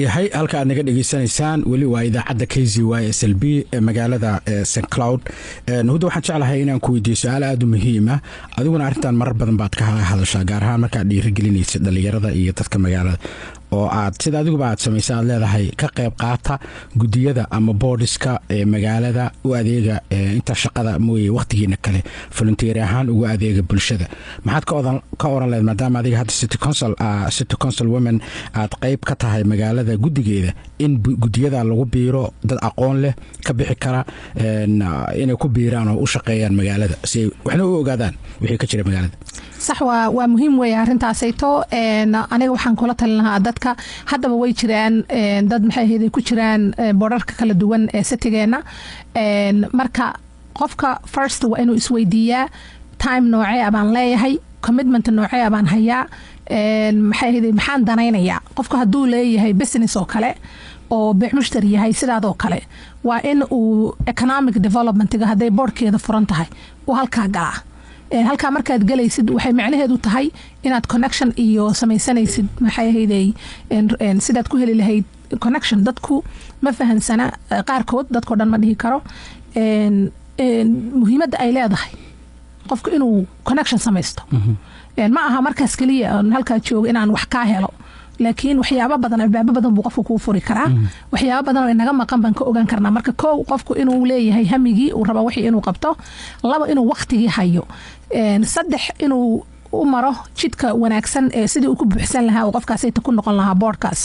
yahay halka aad naga dhageysanaysaan wali waa idaacadda KZYSLB ee magaalada St Cloud. Nuhuda waxaan jeclahay inaan ku weydiiyo su'aal aad u muhiim ah adiguna arintan marar badan baad ka hadashaa gaar ahaan marka aad dhiirigelinaysid dhalinyarada iyo dadka magaalada oo aad sida adiguba aad sameysay aad leedahay ka qayb qaata gudiyada ama boardiska ee magaalada u adeega inta shaqada mooyee waqtigiina kale volunteer ahaan ugu adeega bulshada. maxaad ka oran leedahay maadaama adiga hadda city council women aad qayb ka tahay magaalada gudigeeda in gudiyada lagu biiro dad aqoon leh ka bixi kara inay ku biiraan oo u shaqeeyaan magaalada si waxna u ogaadaan wixii ka jira magaalada. صح ومهم ويا arrintaasayto aniga waxaan kula talinayaa dadka hadaba way jiraan dad maxay heeday ku jiraan boorarka kala duwan ee city-geena marka qofka first waa inuu isweydiiyaa time noocee abaan leeyahay commitment noocee abaan hayaa maxay heeday maxaan danaynayaa qofka haduu leeyahay business oo kale oo bix mushtari yahay sidaadoo kale waa in uu economic development-ga haday boardkeeda furan tahay oo halka galaa halka markaad galaysid waxay macnaheedu tahay inaad connection iyo samaysanaysid maxay ahaydey sidaad ku heli lahayd connection dadku ma fahansana qaarkood dadko dhan ma dhihi karo muhiimadda ay leedahay qofku inuu connection samaysto ma aha markaas kaliya halka joogo inaan wax ka helo laakiin waxyaabo badan albaabo badan buu qofku ku furi karaa waxyaabo badan oo inaga maqan baan ka ogaan karnaa marka koow qofku inuu leeyahay hamigii uu rabo wixii inuu qabto laba inuu waqtigii hayo saddex inuu u maro jidka wanaagsan ee sidii uu ku buuxsan lahaa oo qofkaas ay ku noqon lahaa boardkaas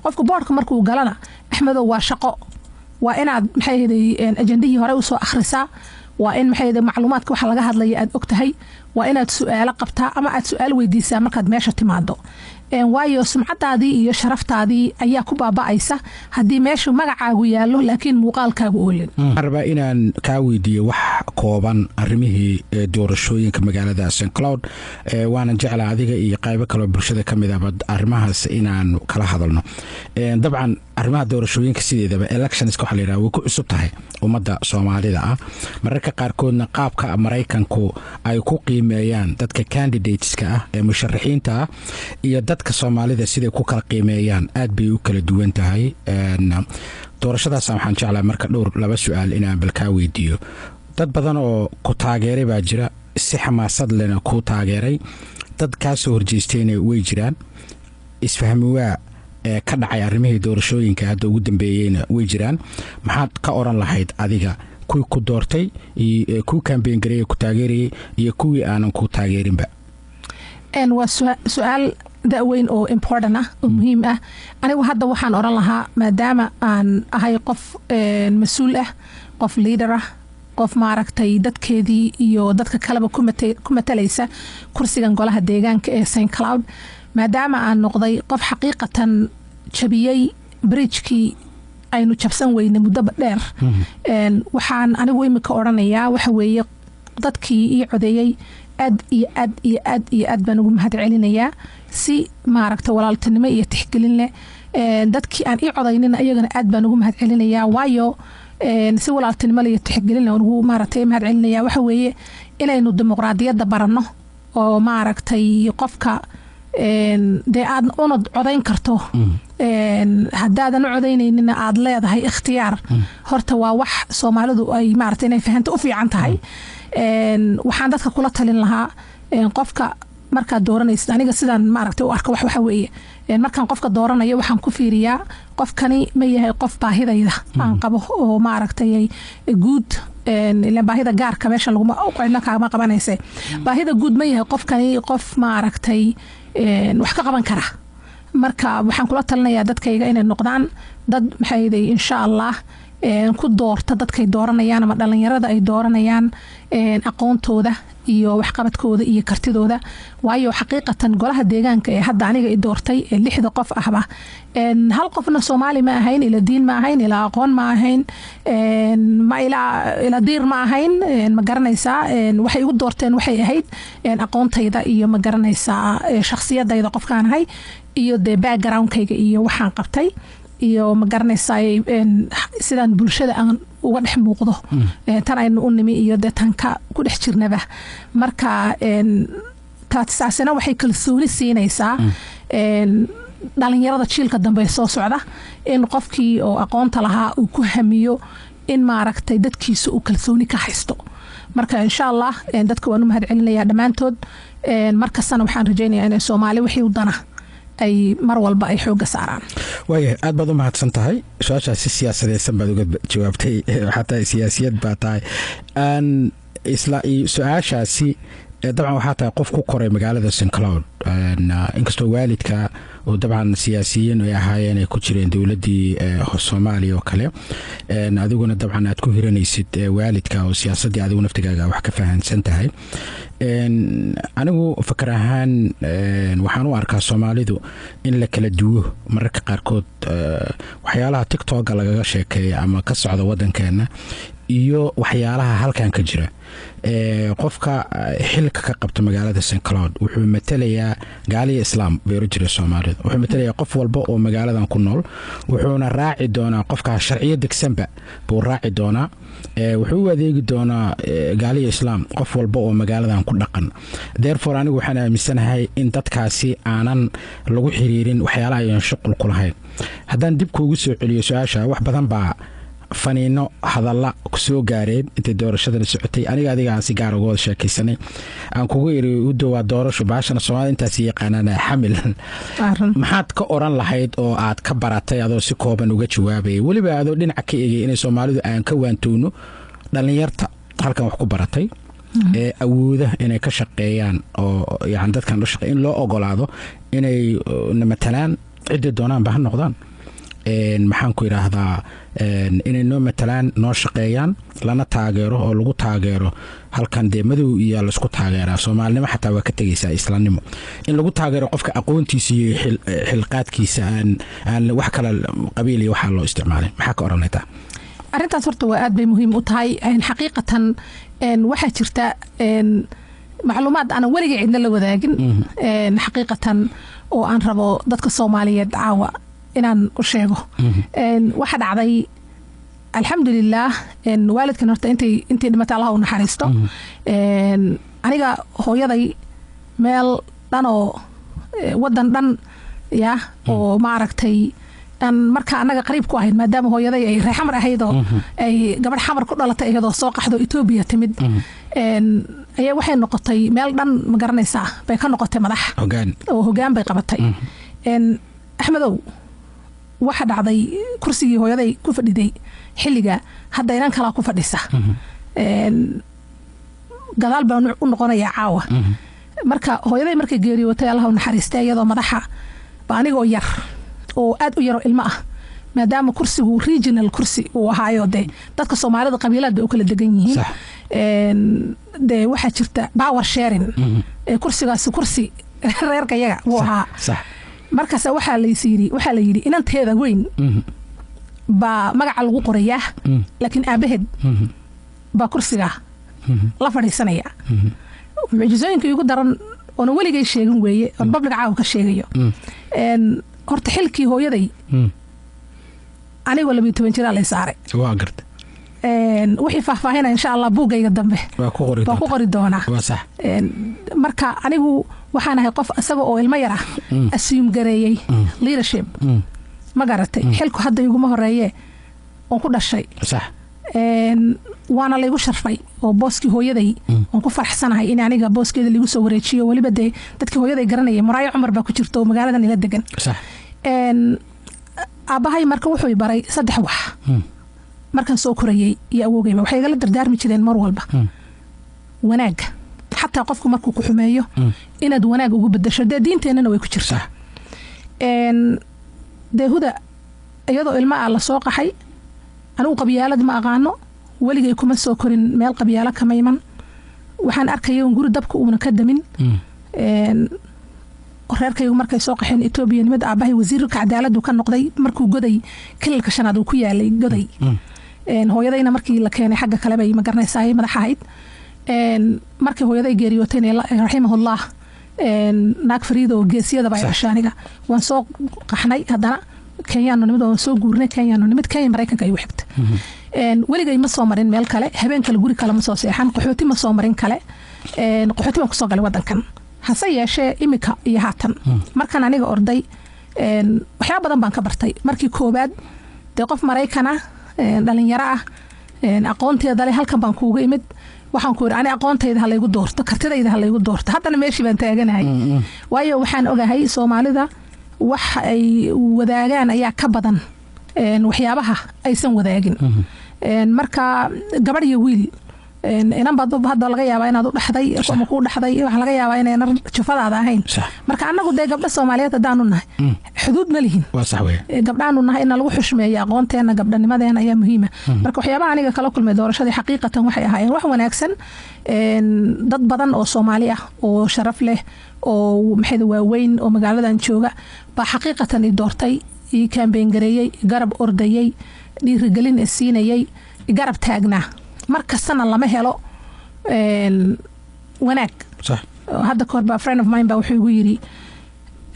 qofku boardka markuu galana axmedo waa shaqo waa inaad maxay ahaydey ajandihii hore u soo akhrisaa waa in maxay ahaydey macluumaadka waxa laga hadlaya aad ogtahay waa inaad su'aalo qabtaa ama aad su'aal weydiisaa markaad meesha timaado waayo sumcadaadii iyo sharaftaadii ayaa ku baaba'aysa haddii meesha magacaagu yaallo laakiin muuqaalkaagu oolin. Arba inaan ka weydiiyo wax kooban arrimihii doorashooyinka magaalada St Cloud waana jeclaa adiga iyo qaybo kale oo bulshada kamid ah arrimahaas inaan kala hadalno. Dabcan arrimaha doorashooyinka sideedaba elections waxa la yiraahdo way ku cusub tahay ummadda Soomaalida ah mararka qaarkoodna qaabka Mareykanku ay ku qiimeeyaan dadka candidateska ah ee musharaxiinta ah iyo dadka Soomaalida sida ku kala qiimeeyaan aad bay u kala duwan tahay doorashadaas waxaan jeclaa marka dhowr laba su'aal inaan balka weydiiyo dad badan oo ku taageeray baa jira si xamaasad leh ku taageeray dad ka soo horjeesteen way jiraan isfahmi waa ka dhacay arrimihii doorashooyinka hadda ugu dambeeyayna way jiraan maxaad ka oran lahayd adiga kuwii ku doortay iyo ku campaign gareeyay ku taageeray iyo kuwii aanan ku taageerinba waa su'aal da'weyn oo important ah oo muhiim ah anigu hadda waxaan oran lahaa maadaama aan ahay qof mas'uul ah qof leader ah qof maaragtay dadkeedii iyo dadka kaleba ku matalaysa kursigan golaha deegaanka ee St Cloud maadaama aan noqday qof xaqiiqatan jabiyay bridge-kii aynu jabsan weyne muddo dheer waxaan anigu imika oranayaa waxa weeye dadkii ii codeeyay aad baan ugu mahad celinayaa si maaragtay walaaltinimo iyo tixgelin leh dadkii aan ii codaynina ayagana aad baan ugu mahad celinayaa waayo si walaaltinimo iyo tixgelin leh ugu maaragtay mahad celinayaa waxa weeye inaynu dimuqraadiyadda baranno oo maaragtay qofka dee aad una codayn karto haddaadan u codaynaynin aad leedahay ikhtiyaar horta waa wax Soomaalidu ay maaragtay inay fahanto u fiican tahay waxaan dadka kula talin lahaa qofka marka dooranaysid aniga sidaan maaragtay u arko waxa weeye markaan qofka dooranayo waxaan ku fiiriyaa qofkani ma yahay qof baahidayda aan qabo oo maaragtay guud ila baahida gaarka meesha lagu qeynna kaama qabanaysa baahida guud ma yahay qofkani qof maaragtay wax ka qaban kara marka waxaan kula talinayaa dadkayga inay noqdaan dad maxay ahaydey insha Allah ku doorta dadkay dooranayaan ama dhalinyarada ay dooranayaan aqoontooda iyo waxqabadkooda iyo kartidooda waayo xaqiiqatan golaha deegaanka ee hadda aniga i doortay 6 qof ahba hal qofna Soomaali ma ahayn ila diin ma ahayn ila aqoon ma ahayn ma ila diir ma ahayn ma garanaysaa waxay ugu doorteen waxay ahayd aqoontayda iyo ma garanaysaa shakhsiyadayda qofkaan ahay iyo de background-kayga iyo waxaan qabtay iyo ma garanaysaa sidaan bulshada aan uga dhex muuqdo tan aynu u nimi iyo deetanka ku dhex jirnaba marka taasina waxay kalsooni siinaysaa dhalinyarada jiilka dambe soo socda in qofkii oo aqoonta lahaa uu ku hamiyo in maaragtay dadkiisa uu kalsooni ka haysto marka insha Allah dadka waan u mahadcelinayaa dhamaantood markastana waxaan rajaynayaa in Soomaali wixii u dana ay mar walba ay xooga saaraan waaye aad baad u mahadsan tahay su'aashaasi siyaasadeysan baad uga jawaabtay xataa siyaasiyad baa tahay aan isla su'aashaasi dabcan waxaa tahay qof ku koray magaalada St Cloud inkastoo waalidka oo dabcan siyaasiyiin ay ahaayeen ay ku jireen dawladii Soomaaliya oo kale adiguna dabcan aad ku hiranaysid waalidka oo siyaasadii adigu naftigaaga wax ka fahansan tahay anigu fakar ahaan waxaan u arkaa Soomaalidu in la kala duwo mararka qaarkood waxyaalaha TikTok lagaga sheekeeyo ama ka socda wadankeena iyo waxyaalaha halkan ka jira qofka xilka ka qabta magaalada St Cloud wuxuu matalayaa gaaliya islaam beero jira Soomaaliyeed wuxuu matalayaa qof walba oo magaaladan ku nool wuxuuna raaci doonaa qofka sharciyada degsanba buu raaci doonaa wuxuu u adeegi doonaa gaaliya islaam qof walba oo magaaladan ku dhaqan therefore anigu waxaan aaminsanahay in dadkaasi aanan lagu xiriirin waxyaalaha ay shaqul ku lahayn haddaan dib kuugu soo celiyo su'aasha wax badan baa faniino hadalla ku soo gaareen inta doorashada socotay aniga aan si gaar uga sheekaysanay aan kugu iri u dhow doorasho baashana Soomaaliya intaas yaqaanana xamil maxaad ka oran lahayd oo aad ka baratay adoo si kooban uga jawaabay waliba adoo dhinaca ka eegay in Soomaalidu aan ka waantoono dhalinyarta halkan wax ku baratay awooda inay ka shaqeeyaan oo yaani dadkan in loo ogolaado inay matalaan cid doonaan ba noqdaan maxaan ku yiraahdaa inay noo matalaan noo shaqeeyaan lana taageero oo lagu taageero halkan deemadow iyo la isku taageeraa Soomaalnimo xataa waa ka tagaysaa islaamnimo in lagu taageero qofka aqoontiisa iyo xilqaadkiisa aan wax kala qabiil iyo waxa loo isticmaalay maxaa ka oranaytaa arintaas horta waa aad bay muhiim u tahay xaqiiqatan waxa jirta macluumaad aan weliga cidna la wadaagin xaqiiqatan oo aan rabo dadka Soomaaliyeed caawa inaan u sheego waxa dhacday alxamdulillah waalidkan horta intay dhimatay Allah u naxariisto aniga hooyaday meel dhan oo wadan dhan ya oo maaragtay aan marka anaga qariib ku ahayn maadaama hooyaday ay reexamar ahayd oo ay gabadh xamar ku dhalatay iyadoo soo qaxdo Ethiopia timid ayaa waxay noqotay meel dhan ma garanaysaa bay ka noqotay madax hoggaan bay qabatay Axmedow waxa dhacday kursigii hooyaday ku fadhiday xilliga hadda inaan kala ku fadhisa gadaal baan u noqonayaa caawa marka hooyaday markay geeriyootay Allah u naxariistay iyadoo madaxa baa anigoo yar oo aad u yaro ilmo ah maadaama kursigu regional kursi uu ahaayo dadka Soomaalida qabiilada u kala degan yihiin waxa jirta power sharing kursigaas kursi reerka yaga wuu ahaa markaas waxa la yiri inanteeda weyn ba magaca lagu qorayaa laakiin aabaheed ba kursiga la fadhiisanaya muujisooyinka ugu daran oo weligay sheegin weeye oo public caaw ka sheegayo horta xilkii hooyaday aniga 12 jir la saaray waa gartay wixii faahfaahinaa insha Allah buugayga dambe waa ku qori doonaa waa sax marka anigu waxaan ahay qof asaga oo ilmo yar ah assume gareeyay leadership ma garatay xilku hadda iguma horeeyay oo ku dhashay sax waana la igu sharfay oo booskii hooyaday oo ku faraxsanahay in aniga booskeeda lagu soo wareejiyo waliba dadkii hooyaday garanayay Muraayo Cumar baa ku jirto magaaladan ila degan sax aabahay marka wuxuu baray saddex wax markaan soo korayay iyo awoogayba waxay igala dardaarmi jireen mar walba wanaag xataa qofku markuu ku xumeeyo inaad wanaag ugu bedesho diinteenana way ku jirtaa huda iyadoo ilma la soo qaxay anigu qabyaalad ma aqaano weligay kuma soo korin meel qabyaalo kama iman waxaan arkayay guri dabka uuna ka damin reerkaygu markay soo qaxeen Ethiopia nimad aabahay wasiirka cadaaladdu ka noqday markuu goday kililka shanaad uu ku yaalay goday hooyadayna markii la keenay xagga kale bay ma garanaysaa madaxahayd markii hooyaday geeriyootay raximahullah naag fariido geesiyada baa cashaaniga waan soo qaxnay hadana Kenya nimid oo soo guurnay Kenya nimid Kenya Mareykanka ay wixibta weligay ma soo marin meel kale habeen kale guri kale ma soo seexan qaxooti ma soo marin kale qaxooti ma ku soo galay wadankan hase yeeshee imika iyo haatan markan aniga orday waxyaabo badan baan ka bartay markii koobaad dee qof Maraykana dhalinyaro ah aqoonteeda leh halkan baan kuuga imid waxaan ku yiri ani aqoontayda hal igu doorto kartidayda hal igu doorto haddana meeshii baan taaganahay waayo waxaan ogahay Soomaalida wax ay wadaagaan ayaa ka badan waxyaabaha aysan wadaagin marka gabadh iyo wiil inaan baad hadda laga yaabaa inaad u dhaxday ama ku dhaxday waxa laga yaabaa inay jufadaada ahayn marka anagu day gabdha Soomaaliyeed hadaan u nahay xuduud ma lihin waa sax weey gabdhaan u nahay in lagu xushmeeyo aqoonteena gabdhanimadeena ayaa muhiim marka waxyaabaha aniga kala kulmay doorashadii xaqiiqatan waxay ahaayeen wax wanaagsan dad badan oo Soomaali ah oo sharaf leh oo maxay waaweyn oo magaaladan jooga ba xaqiiqatan i doortay i campaign gareeyay garab ordayay dhiirigelin siinayay garab taagnaa markastana lama helo wanaag صح hadda koor ba friend of mine ba wuxuu igu yiri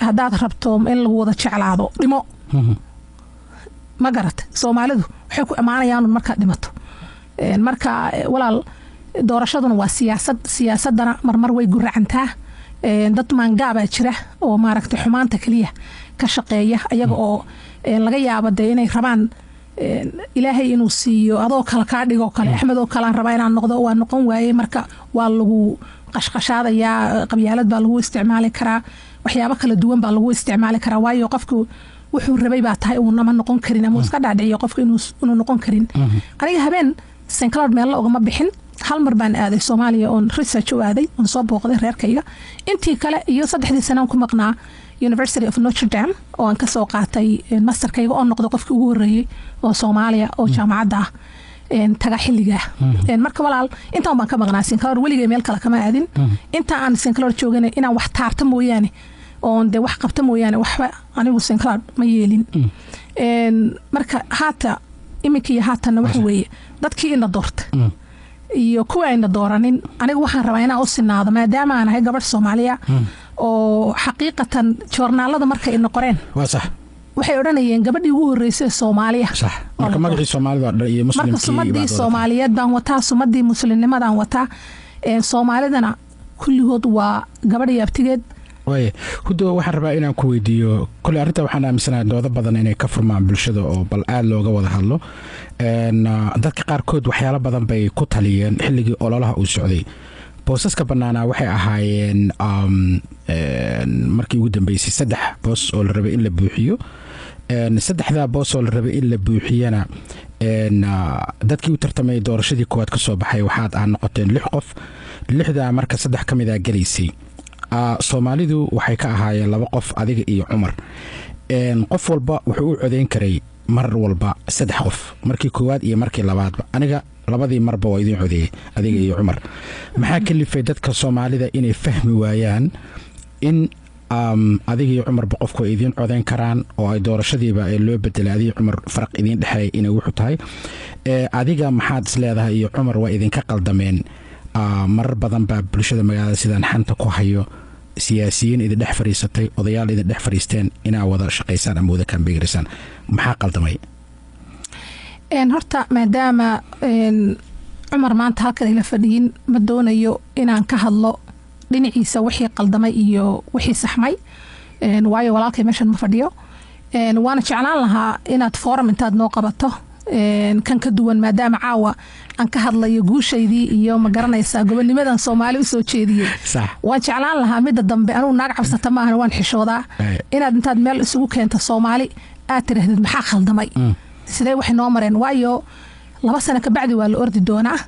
hadaad rabto in lagu wada jeclaado dhimo ma garat Soomaalidu waxay ku amaanayaan marka dhimato marka walaal doorashaduna waa siyaasadana marmar way guracantaa dad maangaaba jira oo maaragtay xumaanta kaliya ka shaqeeya ayaga oo laga yaabo inay rabaan ilaahay inuu siiyo adoo kala ka dhigo kale Axmed oo kala raba inaan noqdo waa noqon waayay marka waa lagu qashqashaadaya qabyaalad baa lagu isticmaali karaa waxyaabo kala duwan baa lagu isticmaali karaa waayo qofku wuxuu rabay baa tahay uu nama noqon karin ama iska dhaadhiciyo qofku inuu noqon karin aniga habeen St. Cloud meel uga ma bixin hal mar baan aaday Soomaaliya oo research u aaday oo soo booqday reerkayga intii kale iyo 3 sano ku maqnaa University of Notre Dame oo aan ka soo qaatay masterkayga oo noqdo qofkii ugu horeeyay oo Soomaaliya oo jaamacadda taga xilliga marka walaal intaan baan ka maqnaa St. Cloud waligeey meel kale kama aadin inta aan St. Cloud joogana inaan wax taarta mooyaane oo de wax qabta mooyaane waxba anigu St. Cloud ma yeelin marka haata imikii haatana wax weeye dadkii ina doorta iyo kuwa ayna dooranin anigu waxaan rabaa inaan u sinaado maadaama aan ahay gabadh Soomaaliya oo xaqiiqatan joornaalada markay ina qoreen waa sax waxay oranayeen gabadhii ugu horeysay Soomaaliya sax marka magacii Soomaalida iyo muslimkii marka sumadii Soomaaliyeed baan wataa sumadii muslimnimadan wataa Soomaalidana kulligood waa gabadh yaabtigeed way hudo waxaan rabaa inaan ku weydiiyo kulli arinta waxaan aaminsanahay doodo badan inay ka furmaan bulshada oo bal aad looga wada hadlo dadka qaarkood waxyaalo badan bay ku taliyeen xilligii ololaha uu socday boosaska banaana waxay ahaayeen markii ugu dambeysay 3 boos oo la rabay in la buuxiyo 3da boos oo la rabay in la buuxiyana dadkii u tartamay doorashadii koowaad ka soo baxay waxaad aan noqoteen 6 qof 6da marka 3 kamid ah galeysay Soomaalidu waxay ka ahaayeen 2 qof adiga iyo Cumar qof walba wuxuu u codeyn karay mar walba 3 qof markii koowaad iyo markii labaadba aniga labadii marba waa idin codeeyay adiga iyo Cumar maxaa kalifay dadka Soomaalida inay fahmi waayaan in adiga iyo Cumar qofku idin codeyn karaan oo ay doorashadiiba loo bedelay adiga Cumar farq idin dhaxay inay wuxuu tahay adiga maxaad isleedahay iyo Cumar waa idin ka qaldameen marar badan baa bulshada magaalada sidaan xanta ku hayo siyaasiyiin idin dhex fariisatay odayaal idin dhex fariisteen inaa wada shaqeysaan ama wada kambeegraysan maxaa qaldamay horta maadaama Cumar maanta halkan ila fadhiin ma doonayo inaan ka hadlo dhinaciisa wixii qaldamay iyo wixii saxmay waayo walaalkay meeshan ma fadhiyo waana jeclaan lahaa inaad forum intaad noo qabato kan ka duwan maadaama caawa aan ka hadlayo guushaydii iyo ma garanaysaa gobonimadan Soomaali u soo jeediyay waan jeclaan lahaa mid dambe anu naag cabsata ma ahan waan xishoodaa inaad intaad meel isugu keento Soomaali aad tirahdid maxaa khaldamay sidee wax noo mareen waayo 2 sano ka bacdi waa la ordi doonaa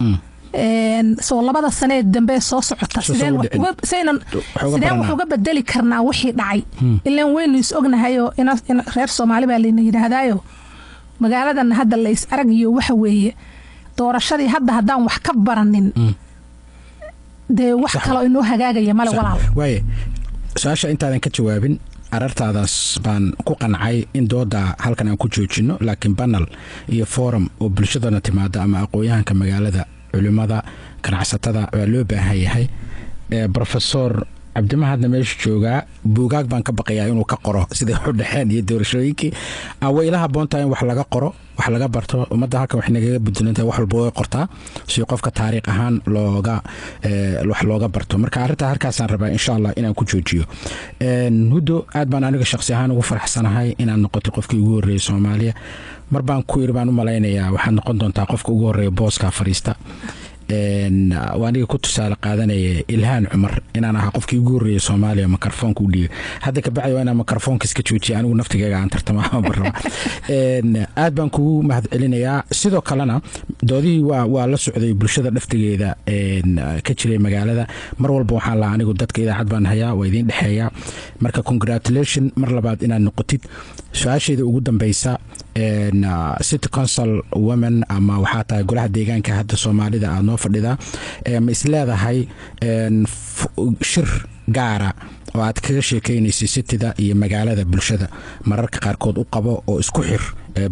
soo 2 sano dambe soo socota sideen wax uga bedeli karnaa wixii dhacay ilaan weyn is ognahayo in reer Soomaali baa leena yiraahdaayo magaaladan hadda la is aragiyo waxa weeye doorashadii hadaan wax ka baranin de wax kale inoo hagaagaya mala walaal way su'aasha intaadan ka jawaabin arartaadaas baan ku qancay in dooda halkan aan ku joojino laakiin panel iyo forum oo bulshadana timaada ama aqoonyahanka magaalada culimada ganacsatada waa loo baahan yahay professor cabdima hadda meesha joogaa buugaag baan ka baqayaa inuu ka qoro sida u dhaxeen iyo doorashooyinkii aweylaha boonta in wax laga qoro wax laga barto ummadda halkan wax naga budinta wax walba way qortaa si qofka taariikh ahaan wax looga barto marka arinta halkaasaan rabaa insha Allah inaan ku joojiyo hudo aad baan aniga shakhsi ahaan ugu faraxsanahay inaan noqoto qofkii ugu horeeyay Soomaaliya mar baan ku irbaan u malaynayaa waxaad noqon doontaa qofka ugu horeeya booska fariista waaniga ku tusaale qaadanaya Ilhaan Cumar inaan ahaa qofkii ugu horeeyay Soomaaliya mikrofoonka u dhigay hadda ka bacay inaan mikrofoonka iska joojiyo anigu naftigayga aan tartamaha barra aad baan ku mahad celinayaa sidoo kalena doodii waa la socday bulshada dhaftigeeda ka jiray magaalada mar walba waxaan la anigu dadka idaacad baan hayaa waa idin dhaxeeyaa marka congratulation mar labaad inaad noqotid su'aasheeda ugu dambaysa city council women ama waxaa tahay golaha deegaanka hadda Soomaalida aad noo fadhida ma isleedahay shir gaara oo aad kaga sheekeynaysid cityda iyo magaalada bulshada mararka qaarkood u qabo oo isku xir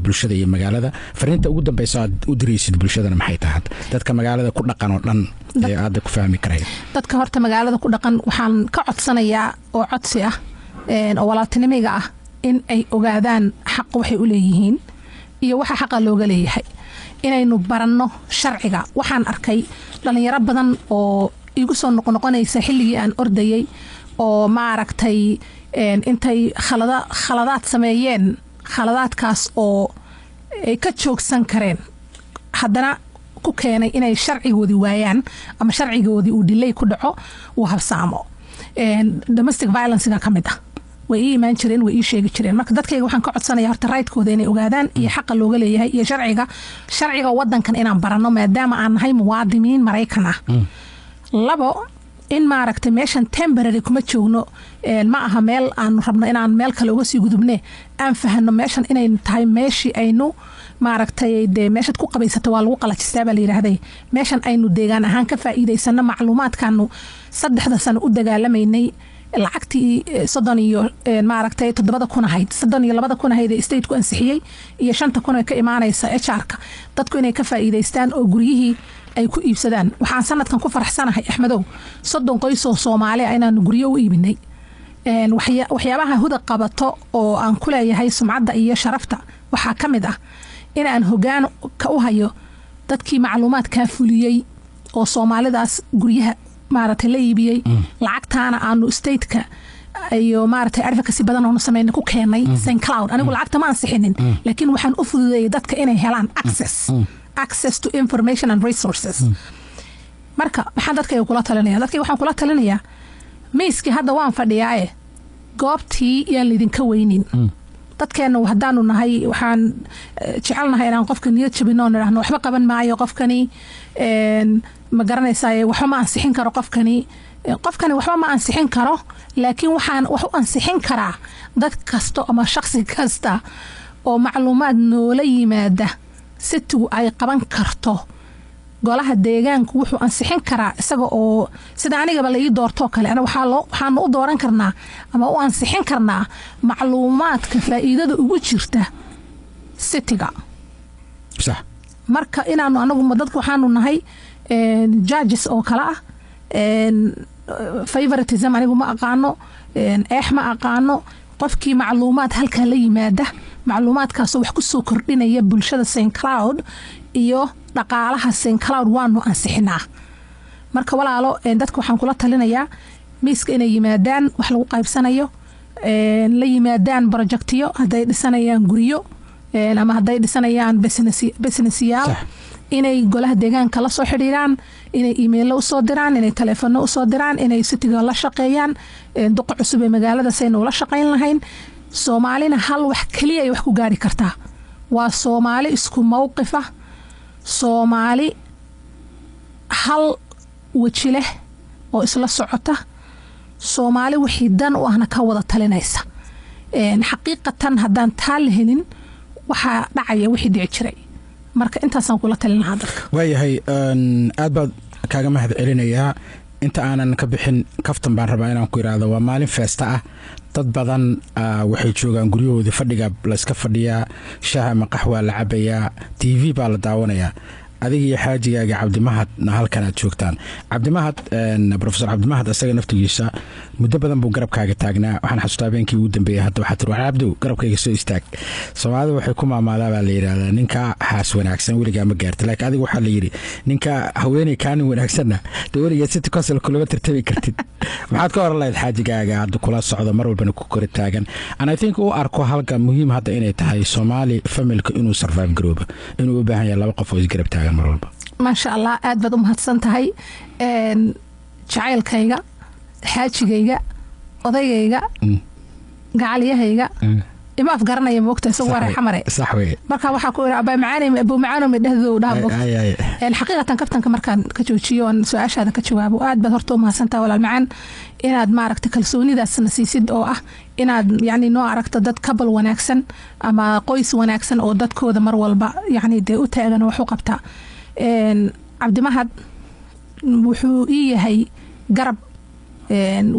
bulshada iyo magaalada fariinta ugu dambaysa aad u diraysid bulshadana maxay tahay dadka magaalada ku dhaqan oo dhan ee aad ku fahmi karaya dadka horta magaalada ku dhaqan waxaan ka codsanayaa oo codsi ah oo walaaltinimiga ah in ay ogaadaan xaq waxay u leeyihiin iyo waxa xaq looga leeyahay inaynu baranno sharciga waxaan arkay dhalinyaro badan oo igu soo noqonaysa xilligii aan ordayay oo maaragtay intay khaladaad sameeyeen khaladaadkaas oo ay ka joogsan kareen haddana ku keenay inay sharcigoodii waayaan ama sharcigoodii uu delay ku dhaco uu habsaamo domestic violence-ga ka mid ah way iimaan jireen way ii sheegi jireen marka dadkayga waxaan ka codsanayaa horta right-kooda inay ogaadaan iyo xaqa looga leeyahay iyo sharciga wadankan inaan baranno maadaama aan nahay muwaadiniin Mareykan ah labo in maaragtay meeshan temporary kuma joogno ma aha meel aan rabno inaan meel kale uga sii gudubne aan fahanno meeshan inay tahay meeshii aynu maaragtay meeshad ku qabaysato waa lagu qalajistaa baa la yiraahday meeshan aynu deegaan ahaan ka faa'iideysano macluumaadkaanu 3 sano u dagaalamaynay lacagtii 30 iyo maaragtay 7,000 ahayd 32,000 ahayd state ku ansixiyay iyo 5,000 ka imaanaysa HR-ka dadku inay ka faa'iideystaan oo guryihii ay ku iibsadaan waxaan sanadkan ku faraxsanahay Axmedow 30 qoys oo Soomaali ah inaan guryo u iibinay waxyaabaha huda qabato oo aan ku leeyahay sumcadda iyo sharafta waxaa ka mid ah in aan hoggaan ka u hayo dadkii macluumaad ka fuliyay oo Soomaalidaas guryaha maaragtay la iibiyay lacagtaana aanu state-ka iyo maaragtay advocacy badan oo sameeyay ku keenay St Cloud anigu lacagta ma ansixinin laakiin waxaan u fududeeyay dadka inay helaan access to information and resources marka waxaan dadkayga kula talinayaa miiskii hadda waan fadhiyaa goobtii yaan lidinka weynin dadkeena haddaanu nahay waxaan jecelnahay inaan qofka niyad jabino niraahno waxba qaban maayo qofkani ma garanaysaa waxba ma ansixin karo qofkani waxba ma ansixin karo laakiin waxaan wax u ansixin karaa dad kasta ama shakhsi kasta oo macluumaad noola yimaada sitigu ay qaban karto golaha deegaanku wuxuu ansixin karaa isaga oo sida anigaba la ii doorto kale ana waxaan u dooran karnaa ama u ansixin karnaa macluumaadka faa'iidada ugu jirta sitiga sax marka inaanu anagu dadku waxaanu nahay judges oo kala ah favoritism anigu ma aqaano ma aqaano qofkii macluumaad halka la yimaada macluumaadkaas wax ku soo kordhinaya bulshada St Cloud iyo dhaqaalaha St Cloud waanu ansixinaa marka walaalo dadku waxaan kula talinayaa miiska inay yimaadaan wax lagu qaybsanayo la yimaadaan projectiyo haday dhisanayaan guriyo ama haday dhisanayaan businessyaal inay golaha deegaanka la soo xiriiraan inay email u soo diraan inay telefoon u soo diraan inay citiga la shaqeeyaan duqa cusub ee magaalada sayna ula shaqeyn lahayn Soomaalina hal wax kaliya ay wax ku gaari kartaa waa Soomaali isku mowqif ah Soomaali hal waji leh oo isla socota Soomaali wixii dan u ahna ka wada talinaysa xaqiiqatan haddaan taal helin waxa dhacaya wixii dhici jiray marka intaasaan kula talinayaa dadka waayahay aad baad kaaga mahad celinayaa inta aanan ka bixin kaftan baan rabaa inaan ku iraado waa maalin feesta ah dad badan waxay joogaan guryahooda fadhiga la iska fadhiyaa shaaha ama qaxwa la cabayaa TV baa la daawanayaa adiga iyo xaajigaaga Cabdimahad halkan aad joogtaan Cabdimahad professor Cabdimahad asaga naftigiisa muddo badan buu garabkaaga taagnaa waxaan xasuustaa beenkii ugu dambeeyay hadda waxa tir Cabdu garabkayga soo istaag Soomaalidu waxay ku maamaadaa baa la yiraahdaa ninka xaas wanaagsan weliga ma gaartay laakiin adiga waxa la yiri ninka haweeney kaan wanaagsanna dawliga city council kulaba tartami kartid maxaad ka hor lahayd xaajigaaga hadda kula socdo mar walba ku kor taagan and I think uu arko halka muhiim hadda inay tahay Soomaali family inuu survive garooba inuu u baahan yahay laba qof oo isgarab taagan mar walba ما شاء الله aad baad u mahadsan tahay jacaylkayga xaajigayga odagayga gacaliyahayga ima afgaranaya moogta soo waray xamare sax weey marka waxa ku aba macaano midahdo dhaabo xaqiiqatan kabtanka markaan ka joojiyo aan su'aashaada ka jawaabo aad baad horto mahadsantahay walaal macaan inaad ma aragta kalsoonidaas nasiisid oo ah inaad yani noo aragto dad kabal wanaagsan ama qoys wanaagsan oo dadkooda mar walba yani de u taagan wax u qabta Cabdimahad wuxuu yahay garab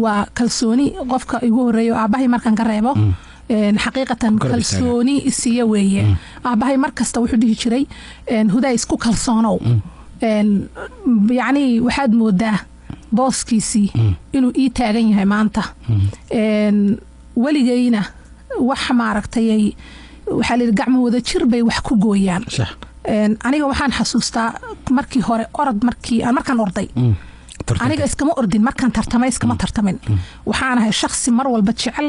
waa kalsooni qofka igu horeeyo aabahay markaan ka reebo xaqiiqatan kalsooni isiya weeye aabahay markasta wuxuu dhihi jiray hudaa isku kalsoonow yani waxaad moodaa booskiisii inuu ii taagan yahay maanta waligayna wax maaragtay waxa la gacmo wada jir bay wax ku gooyaan aniga waxaan xasuustaa markii hore orod markaan orday aniga iskama ordin markaan tartamay iskama tartamin waxaan ahay shakhsi mar walba jecel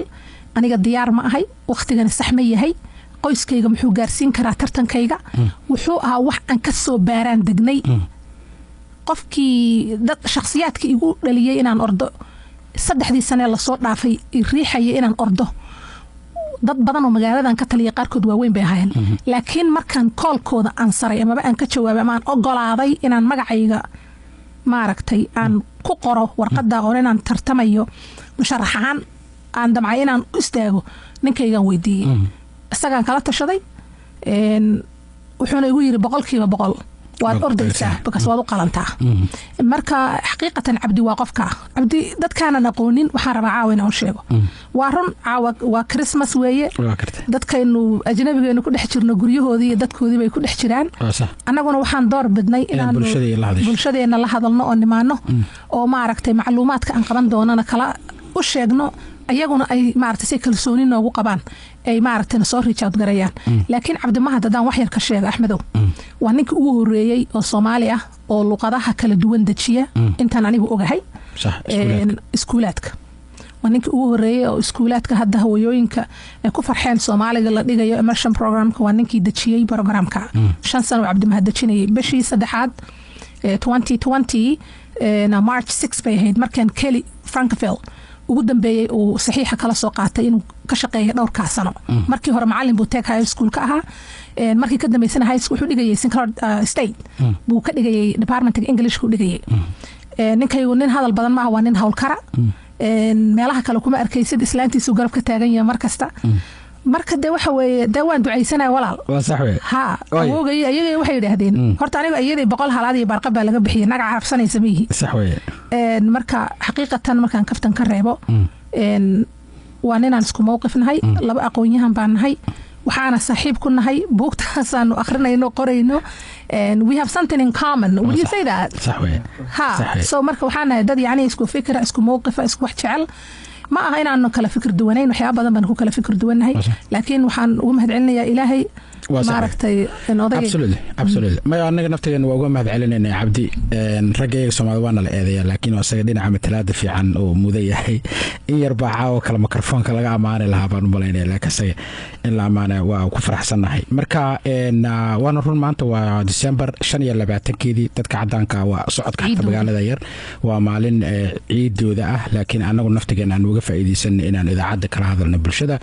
aniga diyaar ma ahay waqtigana sax ma yahay qoyskayga muxuu gaarsiin karaa tartankayga wuxuu ahaa wax aan ka soo baaraan degnay qofkii dad shakhsiyaadkii igu dhaliyay inaan ordo 3 sano la soo dhaafay riixayay inaan ordo dad badan oo magaaladan ka taliya qaarkood waaweyn bay ahaayeen laakiin markaan koolkooda aan saray ama aan ka jawaabay ama aan ogolaaday inaan magacayga maaragtay aan ku qoro warqada oo inaan tartamayo musharaxan aan damcay inaan u istaago ninkayga weydiiyay isaga kala tashaday wuxuuna igu yiri 100% waad ordaysaa because waad u qalantaa marka xaqiiqatan Cabdi waa qofka Cabdi dadkaana aqoonin waxa rabaa caawin oo sheego waa run waa Christmas weeye dadkaynu ajnabigeenu ku dhex jirno guryahoodii iyo dadkoodii bay ku dhex jiraan annaguna waxaan door bidnay inaan bulshadeena la hadalno oo nimaano oo ma aragtay macluumaadka aan qaban doonana kala u sheegno ayaguna ay maartay si kalsooni noogu qabaan ay maartay soo reach out garayaan laakiin Cabdimahad hadaan wax yar ka sheego Axmedow waa ninka ugu horeeyay oo Soomaali ah oo luqadaha kala duwan dajiya intaan anigu ogahay iskuulaadka waa ninka ugu horeeyay oo iskuulaadka hadda hawooyinka ku farxeen Soomaaliga la dhigayo immersion programka waa ninkii dajiyay programka 5 sano Cabdimahad dajinayay bishii 3aad 2020 na March 6 bay ahayd markaan Kelly Frankfeld ugu dambeeyay oo saxiixa kala soo qaatay inuu ka shaqeeyo dhowr ka sano markii hore macallin buu tag high school ka ahaa markii ka dambeysana high school wuxuu dhigayay Sinclair State buu ka dhigayay department English ku dhigayay ninkaygu nin hadal badan ma aha waa nin hawlkara meelaha kale kuma arkaysid islaantiisu garab ka taagan yahay markasta marka de waxa weeye dawaan ducaysanay walaal waa sax weey ha awogay ayaga waxay yiraahdeen horta aniga ayadii 100 halaad iyo barqab laga bixiyay naga carabsanaysa mihi sax weey marka xaqiiqatan markaan kaftan ka reebo waa ninaan isku mowqifnahay laba aqoonyahan baan nahay waxaana saaxiib ku nahay buugtaasaan akhrinayno qorayno and we have something in common would you say that sax weey ha so marka waxaan nahay dad yani isku fikra isku mowqif isku wax jecel ما أهينا كلا فكر دوانين وحياة بدن بنكو كلا فكر دوانين لكن وحن ومهد علينا إلهي ما ركتي absolutely ما أنا نفتي إنه ومهد علينا يا عبدي نرجع سماع وانا الأذية لكن وسجدنا عم تلادف عن ومذيعي يربع وكلا ميكروفون كلا عمانة لها بنبلين لك سي إلا عمانة وكفر حسن هاي مركا إن وانا رون مانتو وديسمبر شنيا اللي بعتكيدي تتكعدان كوصعد كحتى بقالة داير ومالين عيد وذا لكن أنا نفتي إنه فايديسن inaan idaacada kala hadalno bulshada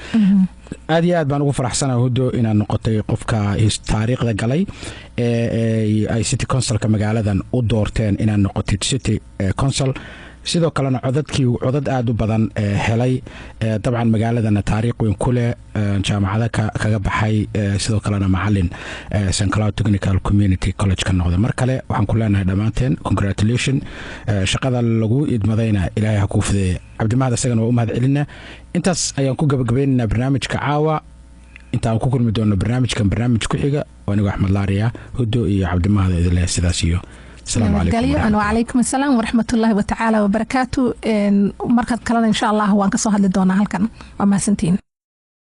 aad iyo aad baan ugu faraxsanahay hudo inaan noqotay qofka taariikhda galay ay city councilka magaaladan u doorteen inaan noqotay city council sidoo kalena codad aad u badan helay dabcan magaaladana taariikh weyn ku leh jaamacada kaga baxay sidoo kalena macallin Sinclair Technical Community College ka noqday mar kale waxaan ku leenahay dhamaanteen congratulations shaqada lagu idmadayna ilaahay ha ku fideeyo Cabdimahad asagana waa u mahad celinaa intaas ayaan ku gabagabeynaa barnaamijka caawa intaan ku kulmi doono barnaamij ku xiga anigu Axmed Laariya Hudo iyo Cabdimahad idin sidaas iyo السلام عليكم وعليكم السلام ورحمة الله وتعالى وبركاته. مركز كلنا إن شاء الله وان كسو هادلي دونا هالكن وما سنتين